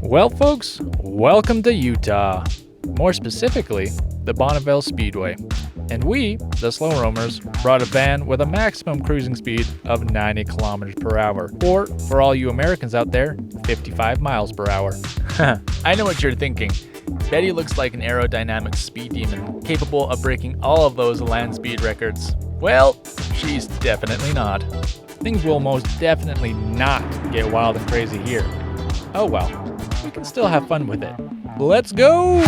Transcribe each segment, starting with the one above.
Well, folks, welcome to Utah. More specifically, the Bonneville Speedway. And we, the slow roamers, brought a van with a maximum cruising speed of 90 kilometers per hour. Or, for all you Americans out there, 55 miles per hour. I know what you're thinking. Betty looks like an aerodynamic speed demon, capable of breaking all of those land speed records. Well, she's definitely not. Things will most definitely not get wild and crazy here. Oh well, we can still have fun with it. Let's go!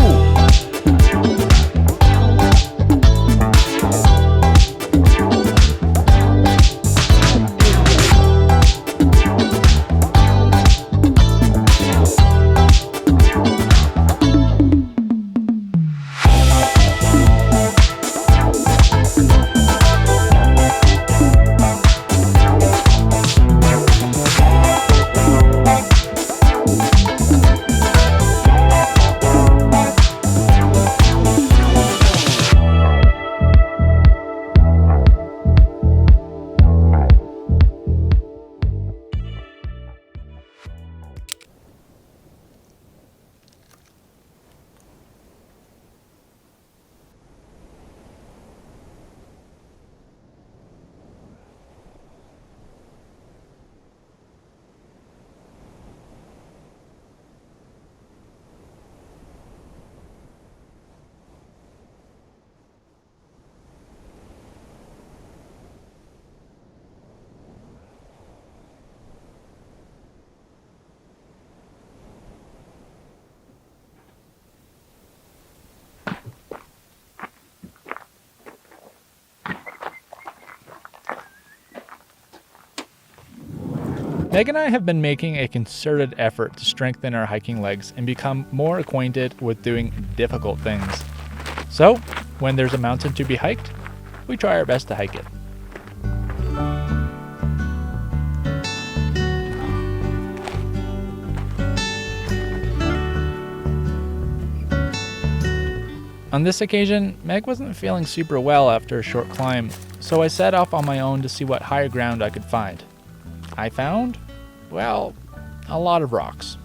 Meg and I have been making a concerted effort to strengthen our hiking legs and become more acquainted with doing difficult things. So, when there's a mountain to be hiked, we try our best to hike it. On this occasion, Meg wasn't feeling super well after a short climb, so I set off on my own to see what higher ground I could find. I found, well, a lot of rocks.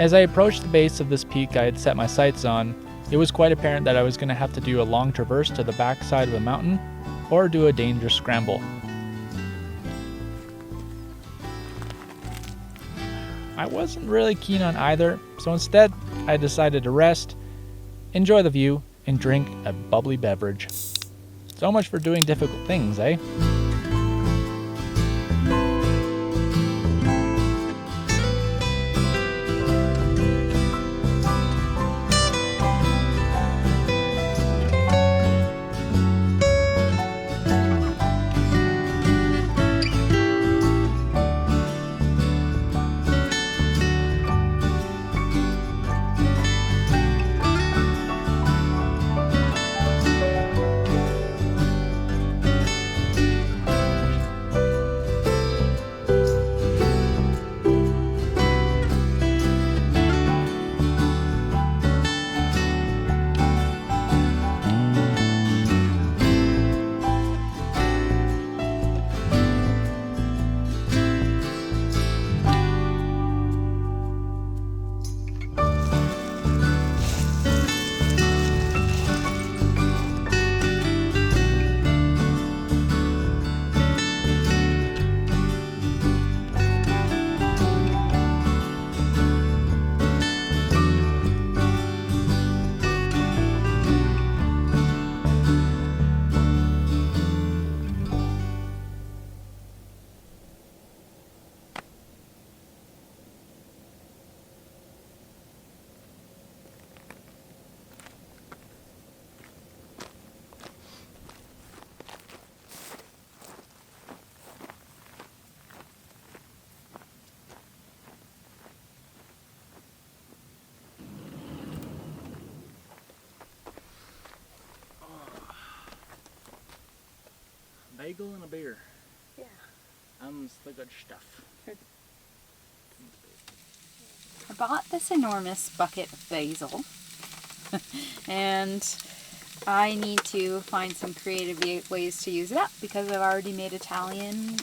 As I approached the base of this peak I had set my sights on, it was quite apparent that I was going to have to do a long traverse to the backside of the mountain or do a dangerous scramble. I wasn't really keen on either, so instead I decided to rest, enjoy the view, and drink a bubbly beverage. So much for doing difficult things, eh? bagel and a beer. Yeah. The good stuff. I bought this enormous bucket of basil and I need to find some creative ways to use it up because I've already made Italian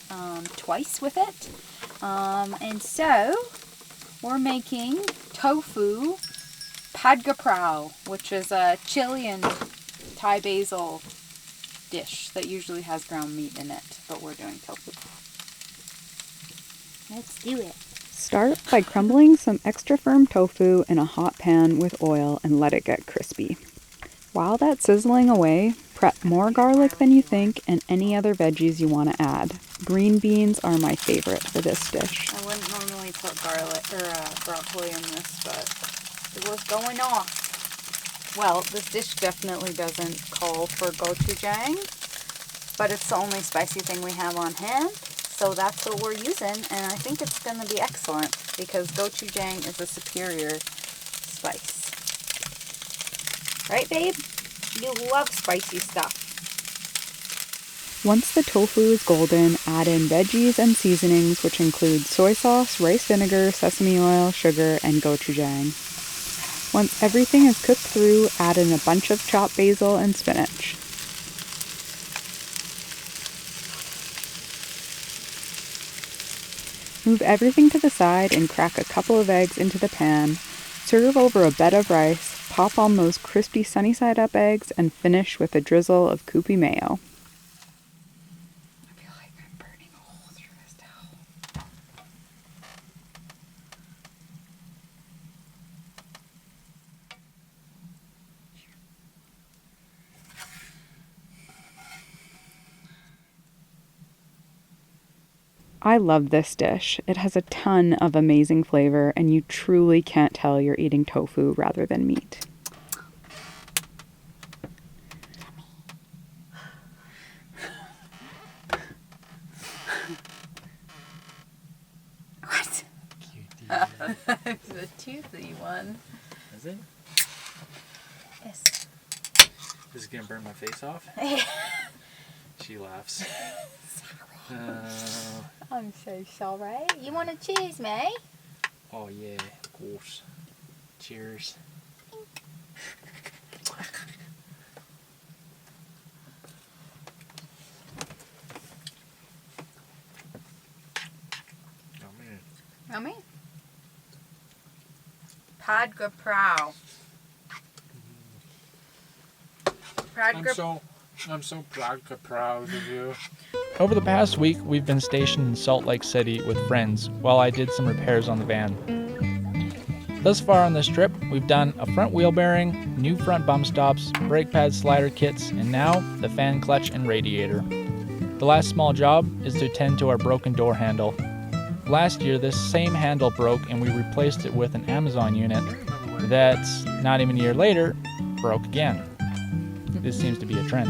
twice with it. And so we're making tofu prow, which is a Chilean Thai basil dish that usually has ground meat in it, but we're doing tofu. Let's do it. Start by crumbling some extra firm tofu in a hot pan with oil and let it get crispy. While that's sizzling away, prep more garlic than you think and any other veggies you want to add. Green beans are my favorite for this dish. I wouldn't normally put garlic or broccoli in this, but it was going off. Well, this dish definitely doesn't call for gochujang, but it's the only spicy thing we have on hand, so that's what we're using, and I think it's going to be excellent because gochujang is a superior spice. Right, babe? You love spicy stuff. Once the tofu is golden, add in veggies and seasonings, which include soy sauce, rice vinegar, sesame oil, sugar, and gochujang. Once everything is cooked through, add in a bunch of chopped basil and spinach. Move everything to the side and crack a couple of eggs into the pan. Serve over a bed of rice, pop on those crispy sunny side up eggs, and finish with a drizzle of Kewpie mayo. I feel like I'm burning a hole through this towel. I love this dish. It has a ton of amazing flavor, and you truly can't tell you're eating tofu rather than meat. What? It's a toothy one. Is it? Yes. Is it gonna burn my face off? She laughs. I'm so sorry. You want to choose me? Oh yeah, of course. Cheers. Yummy. Prow. I'm so proud of you. Over the past week, we've been stationed in Salt Lake City with friends while I did some repairs on the van. Thus far on this trip, we've done a front wheel bearing, new front bump stops, brake pad slider kits, and now the fan clutch and radiator. The last small job is to attend to our broken door handle. Last year, this same handle broke and we replaced it with an Amazon unit that's, not even a year later, broke again. This seems to be a trend.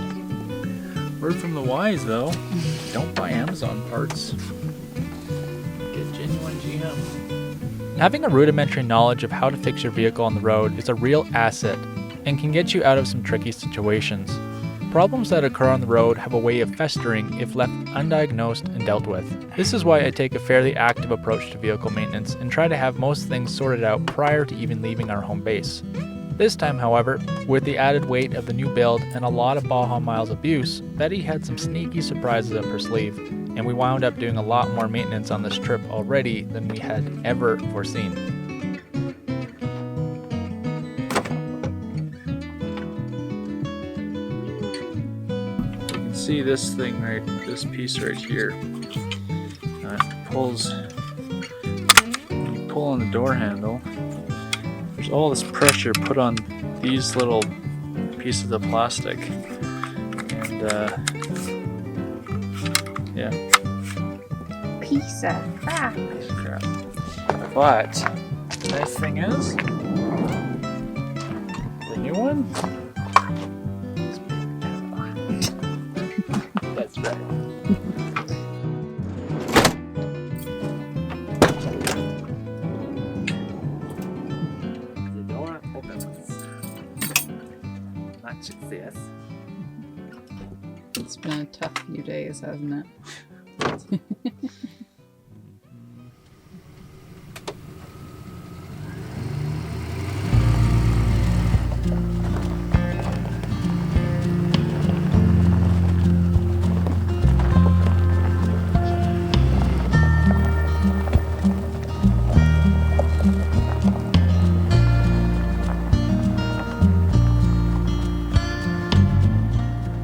Word from the wise, though. Don't buy Amazon parts. Get genuine GM. Having a rudimentary knowledge of how to fix your vehicle on the road is a real asset and can get you out of some tricky situations. Problems that occur on the road have a way of festering if left undiagnosed and dealt with. This is why I take a fairly active approach to vehicle maintenance and try to have most things sorted out prior to even leaving our home base. This time, however, with the added weight of the new build and a lot of Baja Miles abuse, Betty had some sneaky surprises up her sleeve, and we wound up doing a lot more maintenance on this trip already than we had ever foreseen. You can see this thing right, this piece right here. Pulls, you pull on the door handle. There's all this pressure put on these little pieces of plastic, and yeah. Piece of crap. Piece of crap. But the nice thing is, the new one. That's right. Success. It's been a tough few days, hasn't it?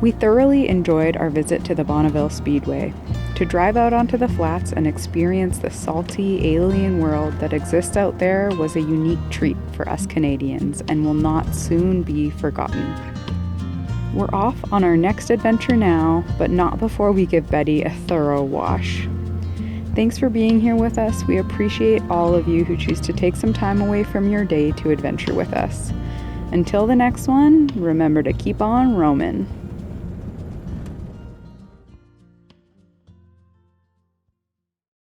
We thoroughly enjoyed our visit to the Bonneville Speedway. To drive out onto the flats and experience the salty, alien world that exists out there was a unique treat for us Canadians and will not soon be forgotten. We're off on our next adventure now, but not before we give Betty a thorough wash. Thanks for being here with us. We appreciate all of you who choose to take some time away from your day to adventure with us. Until the next one, remember to keep on roaming.